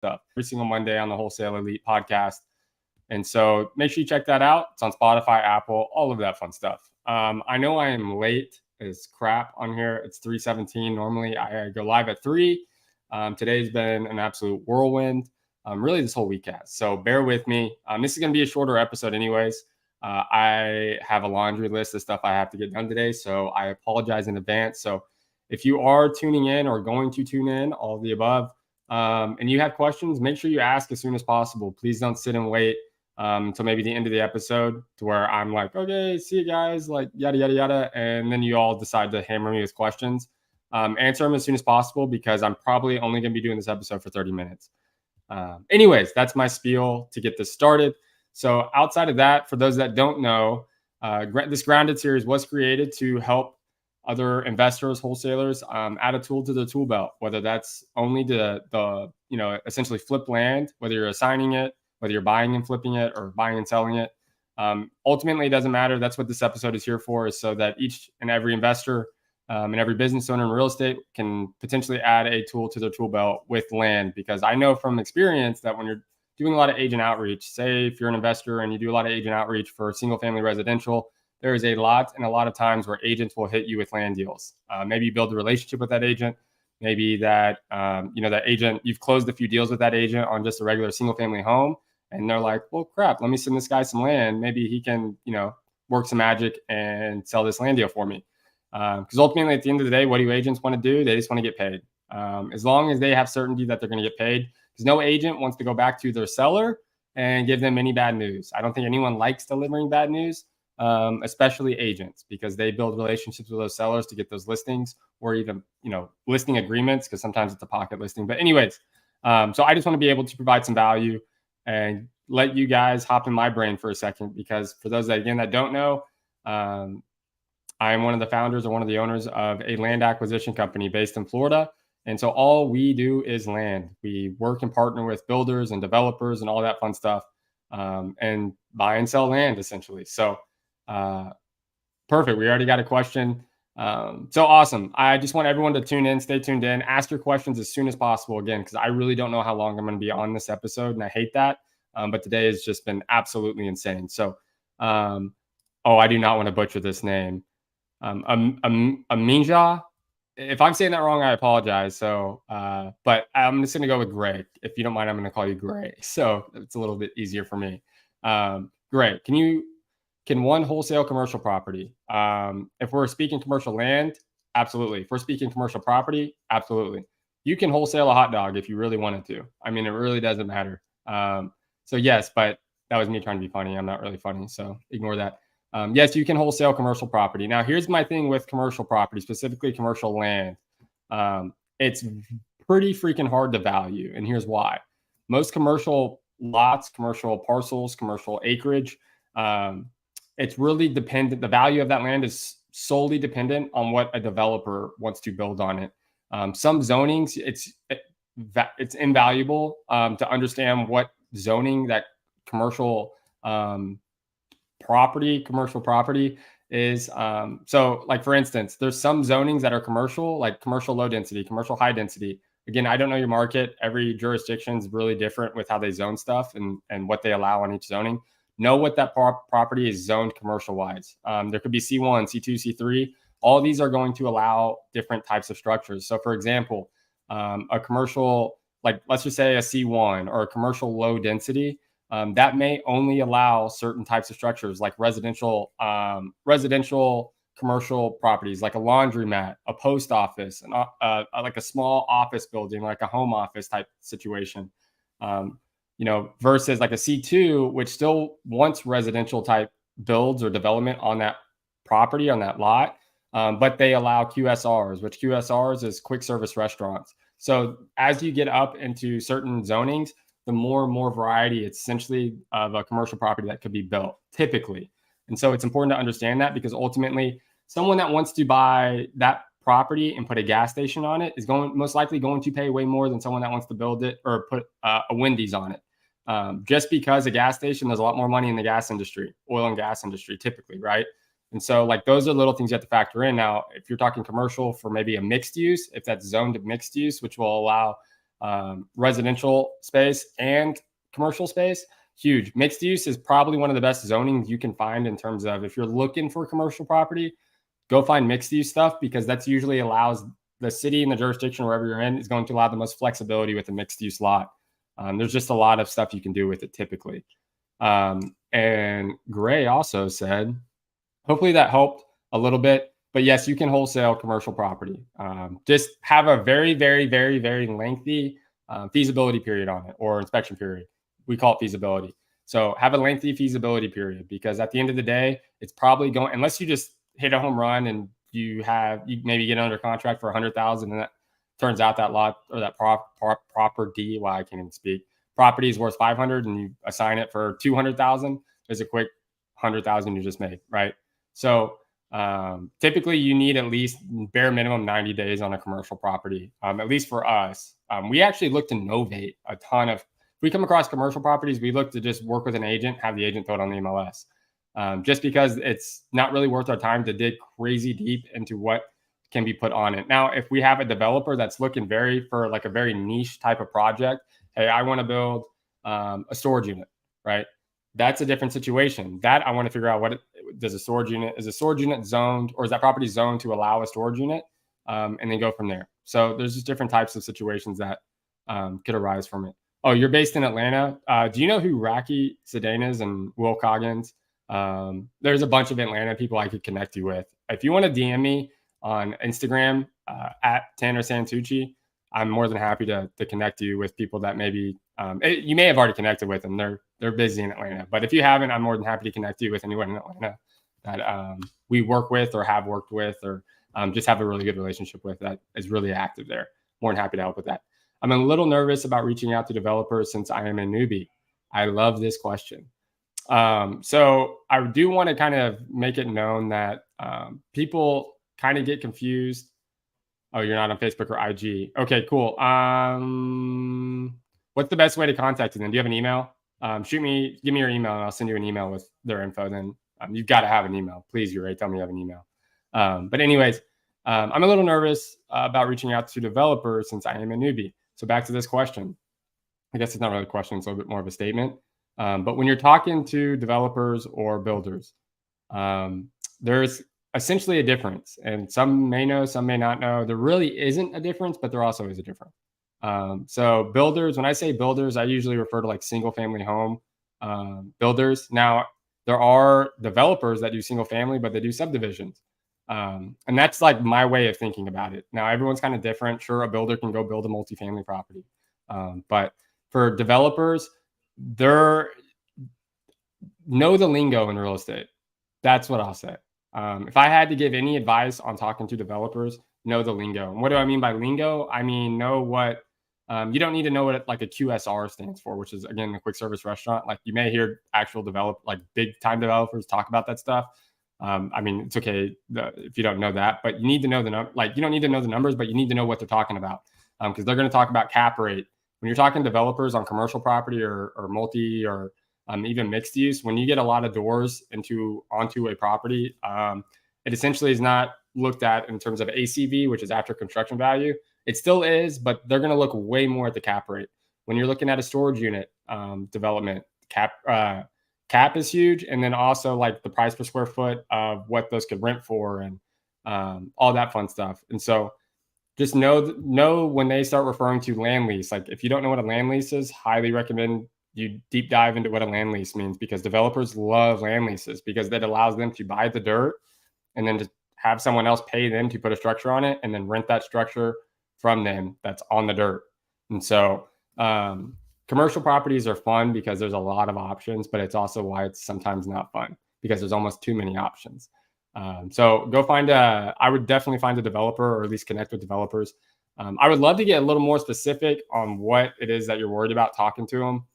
stuff every single Monday on the Wholesale Elite podcast. And so make sure you check that out. It's on Spotify, Apple, all of that fun stuff. I know I am late as crap on here. It's 3:17. Normally I go live at 3. Today's been an absolute whirlwind. Really this whole week has. So bear with me. This is going to be a shorter episode anyways. I have a laundry list of stuff I have to get done today. So I apologize in advance. So if you are tuning in or going to tune in, all of the above, and you have questions, make sure you ask as soon as possible. Please don't sit and wait until maybe the end of the episode to where I'm like, okay, see you guys, like yada, yada, yada. And then you all decide to hammer me with questions. Answer them as soon as possible because I'm probably only going to be doing this episode for 30 minutes. Anyways, that's my spiel to get this started. So outside of that, for those that don't know, this Grounded series was created to help other investors, wholesalers, add a tool to their tool belt, whether that's only the essentially flip land, whether you're assigning it, whether you're buying and flipping it or buying and selling it. Ultimately, it doesn't matter. That's what this episode is here for, is so that each and every investor and every business owner in real estate can potentially add a tool to their tool belt with land. Because I know from experience that when you're doing a lot of agent outreach, say if you're an investor and you do a lot of agent outreach for single family residential, there is a lot of times where agents will hit you with land deals. Maybe you build a relationship with that agent. Maybe that, that agent, you've closed a few deals with that agent on just a regular single family home. And they're like, well, crap, let me send this guy some land. Maybe he can, work some magic and sell this land deal for me. Because ultimately, at the end of the day, what do agents want to do? They just want to get paid. As long as they have certainty that they're going to get paid. Because no agent wants to go back to their seller and give them any bad news. I don't think anyone likes delivering bad news, especially agents, because they build relationships with those sellers to get those listings or even, listing agreements, because sometimes it's a pocket listing. But anyways, so I just want to be able to provide some value and let you guys hop in my brain for a second, because for those that don't know, I am one of the founders or one of the owners of a land acquisition company based in Florida. And so all we do is land. We work and partner with builders and developers and all that fun stuff, and buy and sell land essentially. So perfect. We already got a question. So awesome. I just want everyone to tune in, stay tuned in, ask your questions as soon as possible again, because I really don't know how long I'm going to be on this episode, and I hate that. But today has just been absolutely insane. So, I do not want to butcher this name. Aminja. If I'm saying that wrong, I apologize. So, but I'm just going to go with Gray. If you don't mind, I'm going to call you Gray. So it's a little bit easier for me. Gray, can one wholesale commercial property? If we're speaking commercial land, absolutely. If we're speaking commercial property, absolutely. You can wholesale a hot dog if you really wanted to. I mean, it really doesn't matter. So yes, but that was me trying to be funny. I'm not really funny, so ignore that. Yes, you can wholesale commercial property. Now, here's my thing with commercial property, specifically commercial land. It's pretty freaking hard to value, and here's why. Most commercial lots, commercial parcels, commercial acreage, it's really dependent. The value of that land is solely dependent on what a developer wants to build on it. Some zonings, it's invaluable to understand what zoning that commercial property is. So like, for instance, there's some zonings that are commercial, like commercial low density, commercial high density. Again, I don't know your market. Every jurisdiction is really different with how they zone stuff and what they allow on each zoning. Know what that property is zoned commercial wise. There could be C1, C2, C3. All these are going to allow different types of structures. So for example, a commercial, like let's just say a C1 or a commercial low density, that may only allow certain types of structures like residential commercial properties, like a laundromat, a post office, and like a small office building, like a home office type situation. Versus like a C2, which still wants residential type builds or development on that property, on that lot. But they allow QSRs, which QSRs is quick service restaurants. So as you get up into certain zonings, the more and more variety, it's essentially of a commercial property that could be built typically. And so it's important to understand that, because ultimately someone that wants to buy that property and put a gas station on it is most likely going to pay way more than someone that wants to build it or put a Wendy's on it. Just because a gas station, there's a lot more money in the gas industry, oil and gas industry typically, right? And so like those are little things you have to factor in. Now, if you're talking commercial for maybe a mixed use, if that's zoned mixed use, which will allow residential space and commercial space. Huge. Mixed use is probably one of the best zonings you can find in terms of if you're looking for commercial property, go find mixed use stuff, because that's usually allows the city and the jurisdiction wherever you're in is going to allow the most flexibility with a mixed use lot. There's just a lot of stuff you can do with it typically. And Gray also said, hopefully that helped a little bit, but yes, you can wholesale commercial property. Just have a very, very, very, very lengthy feasibility period on it, or inspection period. We call it feasibility. So have a lengthy feasibility period, because at the end of the day, it's probably going, unless you just hit a home run and you maybe get under contract for 100,000, and that turns out that lot or that property, well, I can't even speak, property is worth 500 and you assign it for 200,000. There's a quick 100,000 you just made, right? So typically you need at least bare minimum 90 days on a commercial property. At least for us, we actually look to novate a ton of, if we come across commercial properties, we look to just work with an agent, have the agent throw it on the MLS. Just because it's not really worth our time to dig crazy deep into what can be put on it. Now, if we have a developer that's looking for like a very niche type of project, hey, I want to build a storage unit, right? That's a different situation. That I want to figure out, is a storage unit zoned, or is that property zoned to allow a storage unit? And then go from there. So there's just different types of situations that could arise from it. Oh, you're based in Atlanta. Do you know who Rocky Sedan is and Will Coggins? There's a bunch of Atlanta people I could connect you with. If you want to DM me on Instagram at Tanner Santucci, I'm more than happy to connect you with people that maybe you may have already connected with them. They're busy in Atlanta, but if you haven't, I'm more than happy to connect you with anyone in Atlanta that we work with or have worked with or just have a really good relationship with that is really active there. More than happy to help with that. I'm a little nervous about reaching out to developers since I am a newbie. I love this question. So I do want to kind of make it known that people kind of get confused. Oh, you're not on Facebook or IG. Okay, cool. What's the best way to contact you then? Do you have an email? Give me your email and I'll send you an email with their info. Then you've got to have an email. Please, you're right. Tell me you have an email. But anyways, I'm a little nervous about reaching out to developers since I am a newbie. So back to this question. I guess it's not really a question. It's a little bit more of a statement. But when you're talking to developers or builders, there's essentially a difference. And some may know, some may not know. There really isn't a difference, but there also is a difference. So builders, when I say builders, I usually refer to like single family home builders. Now, there are developers that do single family, but they do subdivisions. And that's like my way of thinking about it. Now, everyone's kind of different. Sure, a builder can go build a multifamily property. But for developers, know the lingo in real estate. That's what I'll say. If I had to give any advice on talking to developers, know the lingo. And what do I mean by lingo? I mean, know what, you don't need to know what like a QSR stands for, which is, again, a quick service restaurant. Like you may hear actual big time developers talk about that stuff. I mean, it's okay if you don't know that, but you need to know you don't need to know the numbers, but you need to know what they're talking about. Because they're going to talk about cap rate. When you're talking developers on commercial property or multi or even mixed use, when you get a lot of doors onto a property, it essentially is not looked at in terms of ACV, which is after construction value. It still is, but they're going to look way more at the cap rate. When you're looking at a storage unit development, cap is huge, and then also like the price per square foot of what those could rent for and all that fun stuff. And so just know when they start referring to land lease, like if you don't know what a land lease is, highly recommend you deep dive into what a land lease means, because developers love land leases because that allows them to buy the dirt and then just have someone else pay them to put a structure on it and then rent that structure from them that's on the dirt. And so commercial properties are fun because there's a lot of options, but it's also why it's sometimes not fun because there's almost too many options. So go I would definitely find a developer or at least connect with developers. I would love to get a little more specific on what it is that you're worried about talking to them.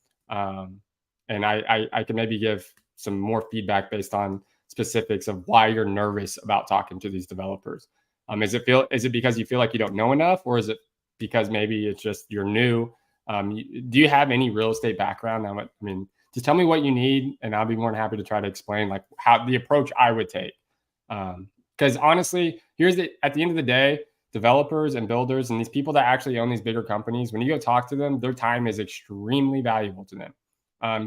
And I can maybe give some more feedback based on specifics of why you're nervous about talking to these developers. Is it because you feel like you don't know enough, or is it because maybe it's just you're new? Do you have any real estate background? Now, I mean, just tell me what you need and I'll be more than happy to try to explain like how the approach I would take. Because honestly, at the end of the day, developers and builders and these people that actually own these bigger companies, when you go talk to them, their time is extremely valuable to them.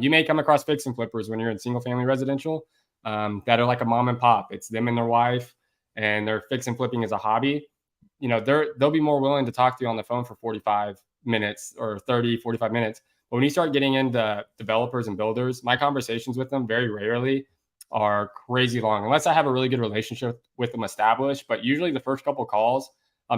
You may come across fix and flippers when you're in single family residential that are like a mom and pop. It's them and their wife, and they're fix and flipping as a hobby. They'll be more willing to talk to you on the phone for 45 minutes or 30, 45 minutes. But when you start getting into developers and builders, my conversations with them very rarely are crazy long, unless I have a really good relationship with them established. But usually the first couple of calls,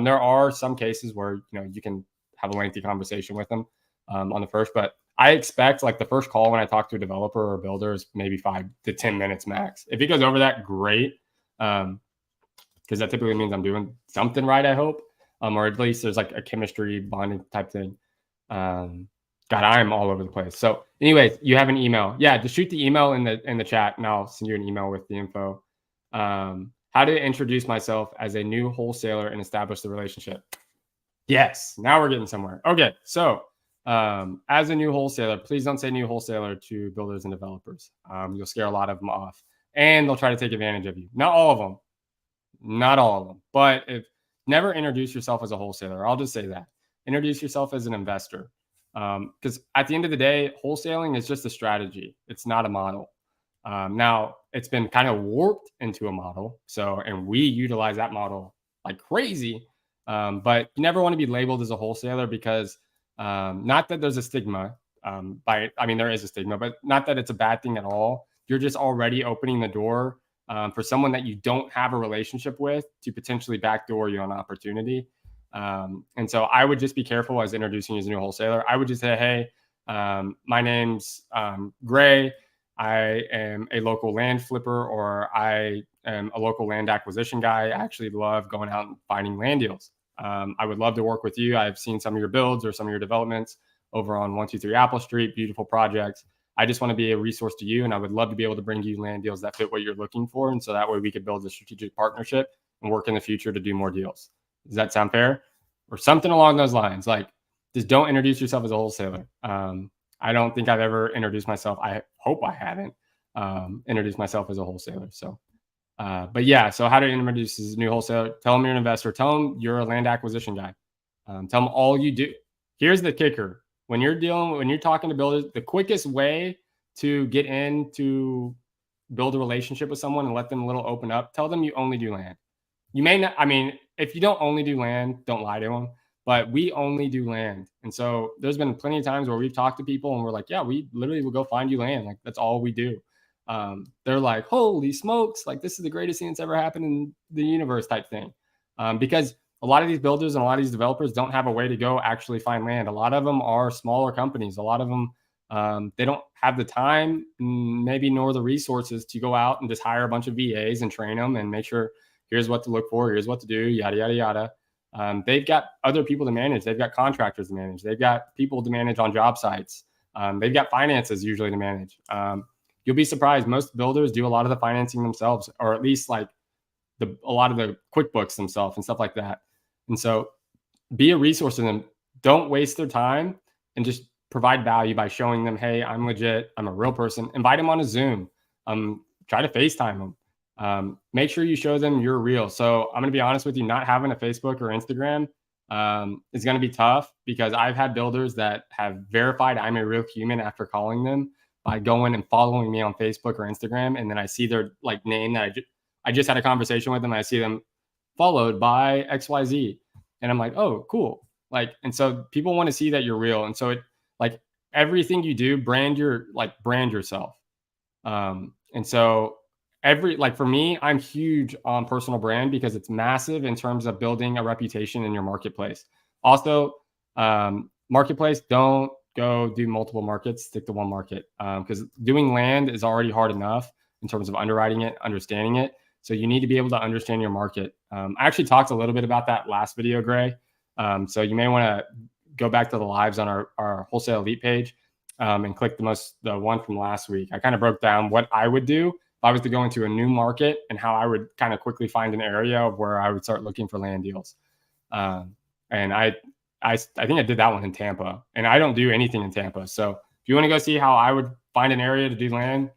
there are some cases where, you can have a lengthy conversation with them on the first, but I expect like the first call when I talk to a developer or a builder is maybe 5 to 10 minutes max. If it goes over that, great. Because that typically means I'm doing something right, I hope. Or at least there's like a chemistry bonding type thing. God, I'm all over the place. So anyways, you have an email. Yeah, just shoot the email in the chat and I'll send you an email with the info. How to introduce myself as a new wholesaler and establish the relationship. Yes, now we're getting somewhere. Okay, so as a new wholesaler, please don't say new wholesaler to builders and developers. You'll scare a lot of them off and they'll try to take advantage of you. Not all of them, but never introduce yourself as a wholesaler. I'll just say that. Introduce yourself as an investor. Because at the end of the day, wholesaling is just a strategy. It's not a model. Now it's been kind of warped into a model. And we utilize that model like crazy. But you never want to be labeled as a wholesaler because not that there's a stigma there is a stigma, but not that it's a bad thing at all. You're just already opening the door for someone that you don't have a relationship with to potentially backdoor you on opportunity. And so I would just be careful as introducing you as a new wholesaler. I would just say, hey, my name's Gray. I am a local land flipper, or I am a local land acquisition guy. I actually love going out and finding land deals. I would love to work with you. I've seen some of your builds or some of your developments over on 123 Apple Street, beautiful projects. I just want to be a resource to you, and I would love to be able to bring you land deals that fit what you're looking for. And so that way we could build a strategic partnership and work in the future to do more deals. Does that sound fair? Or something along those lines? Like, just don't introduce yourself as a wholesaler. I don't think I've ever introduced myself. I hope I haven't introduced myself as a wholesaler. So, but yeah, so how to introduce as a new wholesaler? Tell them you're an investor. Tell them you're a land acquisition guy. Tell them all you do. Here's the kicker. When you're talking to builders, the quickest way to get in to build a relationship with someone and let them a little open up, tell them you only do land. You may not, if you don't only do land, don't lie to them, but we only do land. And so there's been plenty of times where we've talked to people and we're like, yeah, we literally will go find you land. Like, that's all we do. They're like, holy smokes, like this is the greatest thing that's ever happened in the universe type thing. Because a lot of these builders and a lot of these developers don't have a way to go actually find land. A lot of them are smaller companies. A lot of them, they don't have the time, maybe nor the resources to go out and just hire a bunch of VAs and train them and make sure here's what to look for, here's what to do, yada, yada, yada. They've got other people to manage. They've got contractors to manage. They've got people to manage on job sites. They've got finances usually to manage. You'll be surprised. Most builders do a lot of the financing themselves, or at least like a lot of the QuickBooks themselves and stuff like that. And so be a resource to them. Don't waste their time and just provide value by showing them, hey, I'm legit. I'm a real person. Invite them on a Zoom. Try to FaceTime them. Make sure you show them you're real. So I'm going to be honest with you, not having a Facebook or Instagram is going to be tough, because I've had builders that have verified I'm a real human after calling them by going and following me on Facebook or Instagram. And then I see their like name that I just had a conversation with them. And I see them followed by XYZ. And I'm like, oh, cool. Like, and so people want to see that you're real. And so it, like, everything you do, brand yourself. And so for me, I'm huge on personal brand because it's massive in terms of building a reputation in your marketplace. Also, marketplace, don't go do multiple markets, stick to one market. Because doing land is already hard enough in terms of underwriting it, understanding it. So you need to be able to understand your market. I actually talked a little bit about that last video, Gray. So you may want to go back to the lives on our Wholesale Elite page and click the one from last week. I kind of broke down what I would do if I was to go into a new market and how I would kind of quickly find an area where I would start looking for land deals. And I think I did that one in Tampa, and I don't do anything in Tampa. So if you want to go see how I would find an area to do land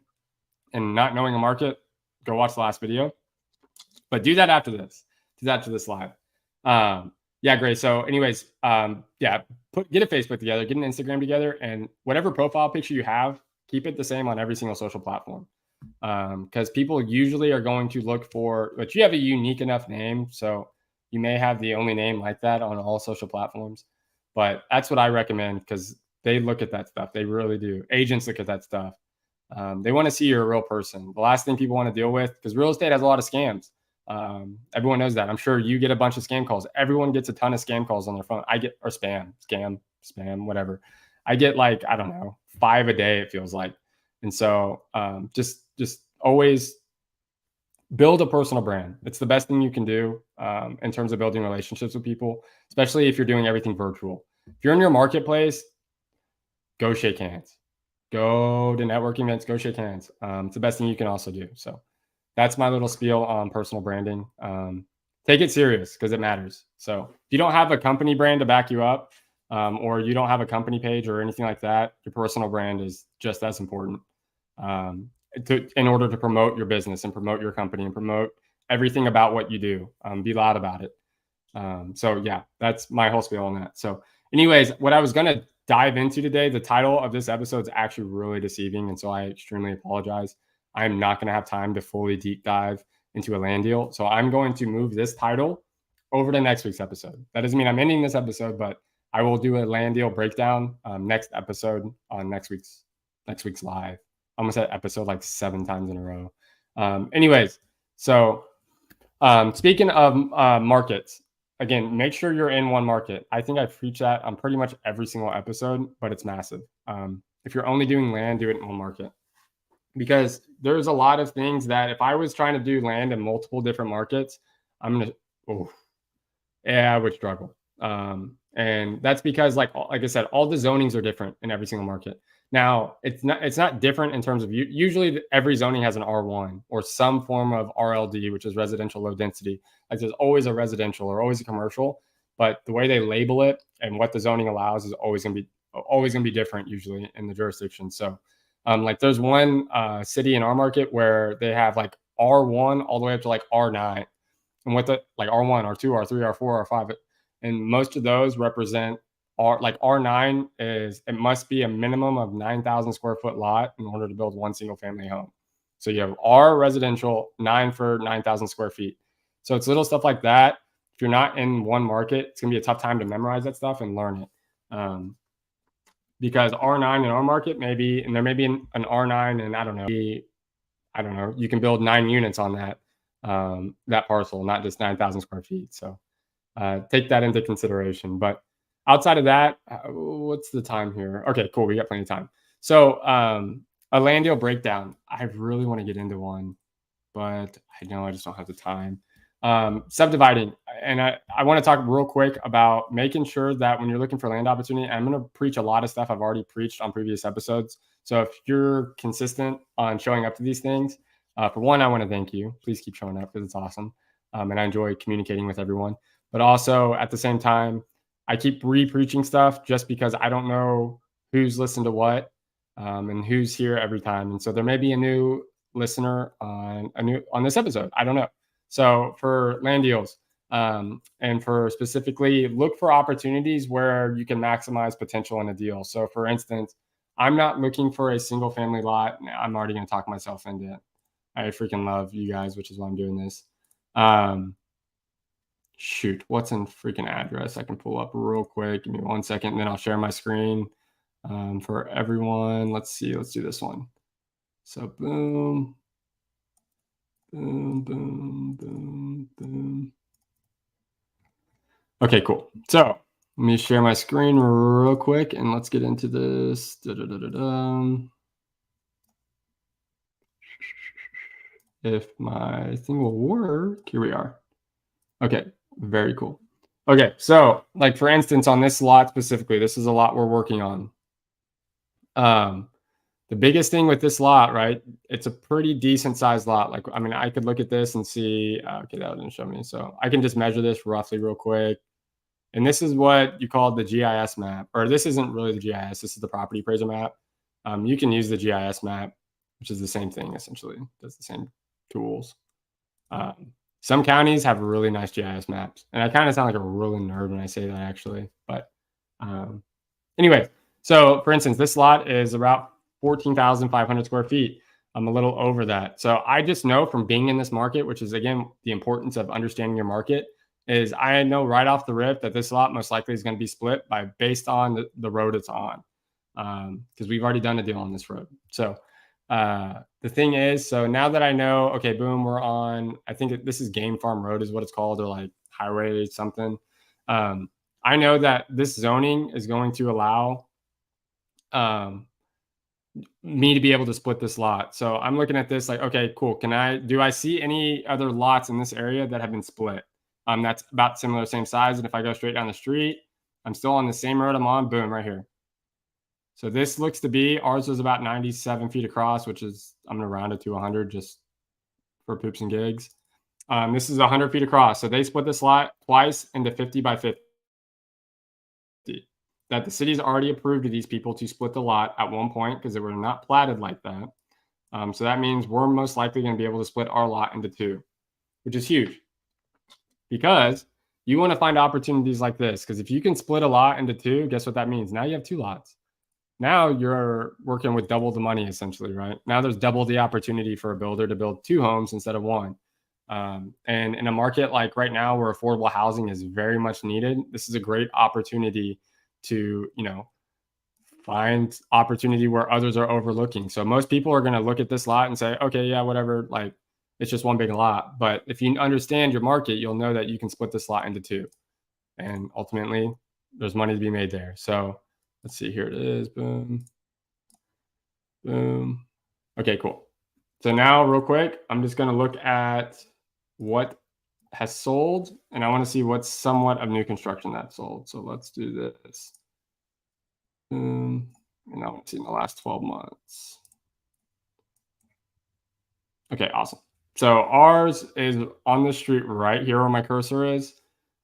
and not knowing a market, go watch the last video. But do that after this. Do that after this live. Yeah, great. So anyways, yeah, get a Facebook together, get an Instagram together, and whatever profile picture you have, keep it the same on every single social platform. Because people usually are going to look for, but you have a unique enough name, so you may have the only name like that on all social platforms. But that's what I recommend, because they look at that stuff. They really do. Agents look at that stuff. They want to see you're a real person. The last thing people want to deal with, because real estate has a lot of scams. Everyone knows that. I'm sure you get a bunch of scam calls. Everyone gets a ton of scam calls on their phone. I get, or scam, whatever. I get like, I don't know, 5 a day, it feels like. And so just always build a personal brand. It's the best thing you can do in terms of building relationships with people, especially if you're doing everything virtual. If you're in your marketplace, go shake hands. Go to networking events, go shake hands. It's the best thing you can also do. So that's my little spiel on personal branding. Take it serious, because it matters. So if you don't have a company brand to back you up, or you don't have a company page or anything like that, your personal brand is just as important in order to promote your business and promote your company and promote everything about what you do. Be loud about it. So yeah, that's my whole spiel on that. So anyways, what I was going to dive into today, the title of this episode is actually really deceiving. And so I extremely apologize. I'm not going to have time to fully deep dive into a land deal. So I'm going to move this title over to next week's episode. That doesn't mean I'm ending this episode, but I will do a land deal breakdown next episode on next week's live. I almost said episode like 7 times in a row. Anyways, so speaking of markets, again, make sure you're in one market. I think I preach that on pretty much every single episode, but it's massive. If you're only doing land, do it in one market. Because there's a lot of things that if I was trying to do land in multiple different markets, I would struggle. And that's because like I said, all the zonings are different in every single market. Now, it's not different in terms of usually every zoning has an R1 or some form of RLD, which is residential low density. Like there's always a residential or always a commercial, but the way they label it and what the zoning allows is always going to be different usually in the jurisdiction. So like there's one city in our market where they have like R1 all the way up to like R9, and what the like R1, R2, R3, R4, R5, and most of those represent R9 is, it must be a minimum of 9,000 square foot lot in order to build one single family home. So you have R residential, 9 for 9,000 square feet. So it's little stuff like that. If you're not in one market, it's gonna be a tough time to memorize that stuff and learn it. Because R9 in our market maybe, and there may be an R9, and I don't know, you can build 9 units on that parcel, not just 9,000 square feet. So take that into consideration. But outside of that, what's the time here? Okay, cool. We got plenty of time. So a land deal breakdown. I really want to get into one, but I know I just don't have the time. Subdividing. And I want to talk real quick about making sure that when you're looking for land opportunity, I'm going to preach a lot of stuff I've already preached on previous episodes. So if you're consistent on showing up to these things, for one, I want to thank you. Please keep showing up because it's awesome. And I enjoy communicating with everyone. But also at the same time, I keep re-preaching stuff just because I don't know who's listened to what and who's here every time. And so there may be a new listener on this episode. I don't know. So for land deals and for specifically look for opportunities where you can maximize potential in a deal. So for instance, I'm not looking for a single family lot. I'm already going to talk myself into it. I freaking love you guys, which is why I'm doing this. Shoot, what's in freaking address? I can pull up real quick. Give me 1 second, and then I'll share my screen for everyone. Let's see. Let's do this one. So boom, boom, boom, boom, boom. Okay, cool. So let me share my screen real quick, and let's get into this. If my thing will work, here we are. Okay, very cool. Okay, so like for instance, on this lot specifically, this is a lot we're working on. The biggest thing with this lot, right? It's a pretty decent sized lot. Like, I mean, I could look at this and see, okay, that didn't show me. So I can just measure this roughly real quick. And this is what you call the GIS map, or this isn't really the GIS. This is the property appraiser map. You can use the GIS map, which is the same thing, essentially. Does the same tools. Some counties have really nice GIS maps, and I kind of sound like a really nerd when I say that, actually. But anyway, so for instance, this lot is about 14,500 square feet. I'm a little over that. So I just know from being in this market, which is, again, the importance of understanding your market, is I know right off the rip that this lot most likely is going to be split based on the road it's on, because we've already done a deal on this road. So the thing is, so now that I know, okay, boom, we're on, I think this is Game Farm Road is what it's called, or like highway something. I know that this zoning is going to allow me to be able to split this lot. So I'm looking at this like, okay, cool. Do I see any other lots in this area that have been split? That's about similar, same size. And if I go straight down the street, I'm still on the same road I'm on, boom, right here. So this looks to be, ours was about 97 feet across, which is, I'm going to round it to 100 just for poops and gigs. This is 100 feet across. So they split this lot twice into 50 by 50. That the city's already approved of these people to split the lot at one point because they were not platted like that. So that means we're most likely going to be able to split our lot into two, which is huge, because you want to find opportunities like this. Because if you can split a lot into two, guess what that means? Now you have two lots. Now you're working with double the money, essentially, right? Now there's double the opportunity for a builder to build two homes instead of one. And in a market like right now where affordable housing is very much needed, this is a great opportunity to, find opportunity where others are overlooking. So most people are going to look at this lot and say, okay, yeah, whatever, like it's just one big lot. But if you understand your market, you'll know that you can split this lot into two, and ultimately there's money to be made there. So let's see, here it is. Boom. Boom. Okay, cool. So now real quick, I'm just going to look at what has sold, and I want to see what's somewhat of new construction that sold. So let's do this. And I want to see in the last 12 months. Okay, awesome. So ours is on the street right here where my cursor is.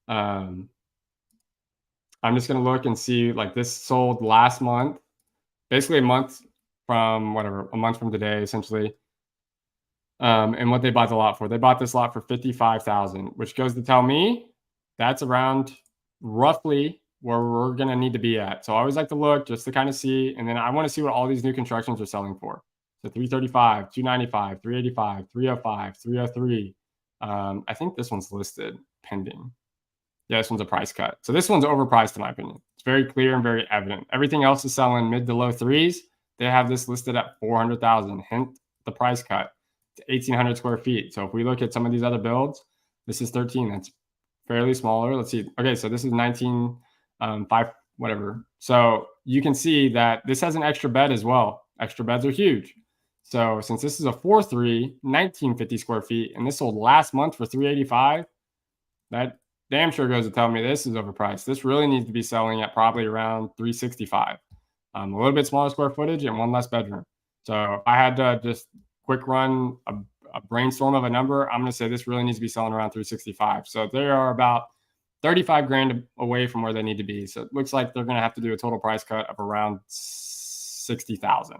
I'm just going to look and see, like, this sold last month, basically a month from today, essentially. And what they bought the lot for. They bought this lot for $55,000, which goes to tell me that's around roughly where we're going to need to be at. So I always like to look just to kind of see. And then I want to see what all these new constructions are selling for. So 335, 295, 385, 305, 303. I think this one's listed pending. Yeah, this one's a price cut. So this one's overpriced in my opinion. It's very clear and very evident. Everything else is selling mid to low threes. They have this listed at 400,000. Hint the price cut. It's 1,800 square feet. So if we look at some of these other builds, this is 13. That's fairly smaller. Let's see. Okay, so this is 19, 5, whatever. So you can see that this has an extra bed as well. Extra beds are huge. So since this is a 4.3, 1,950 square feet, and this sold last month for 385, that damn sure goes to tell me this is overpriced. This really needs to be selling at probably around 365. A little bit smaller square footage and one less bedroom. So if I had to just quick run a brainstorm of a number, I'm going to say this really needs to be selling around 365. So they are about 35 grand away from where they need to be. So it looks like they're going to have to do a total price cut of around 60,000.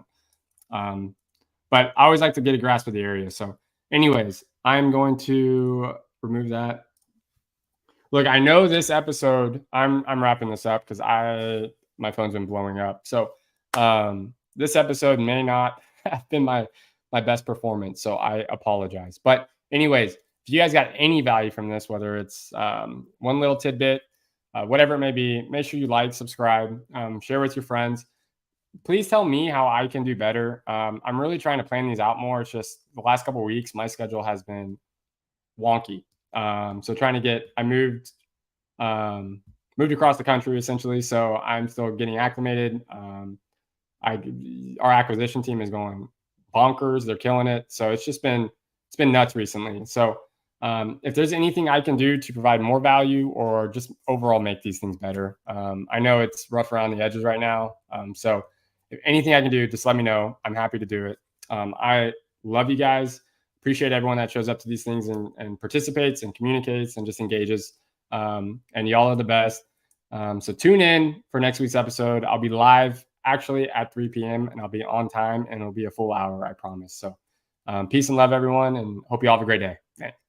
But I always like to get a grasp of the area. So anyways, I'm going to remove that. Look, I know this episode, I'm wrapping this up because my phone's been blowing up. So this episode may not have been my best performance, so I apologize. But anyways, if you guys got any value from this, whether it's one little tidbit, whatever it may be, make sure you like, subscribe, share with your friends. Please tell me how I can do better. I'm really trying to plan these out more. It's just the last couple of weeks, my schedule has been wonky. So I moved across the country essentially. So I'm still getting acclimated. Our acquisition team is going bonkers. They're killing it. So it's been nuts recently. So if there's anything I can do to provide more value or just overall make these things better, I know it's rough around the edges right now. So if anything I can do, just let me know. I'm happy to do it. I love you guys. Appreciate everyone that shows up to these things and participates and communicates and just engages. And y'all are the best. So tune in for next week's episode. I'll be live actually at 3 p.m. and I'll be on time and it'll be a full hour, I promise. So peace and love, everyone, and hope you all have a great day. Thanks.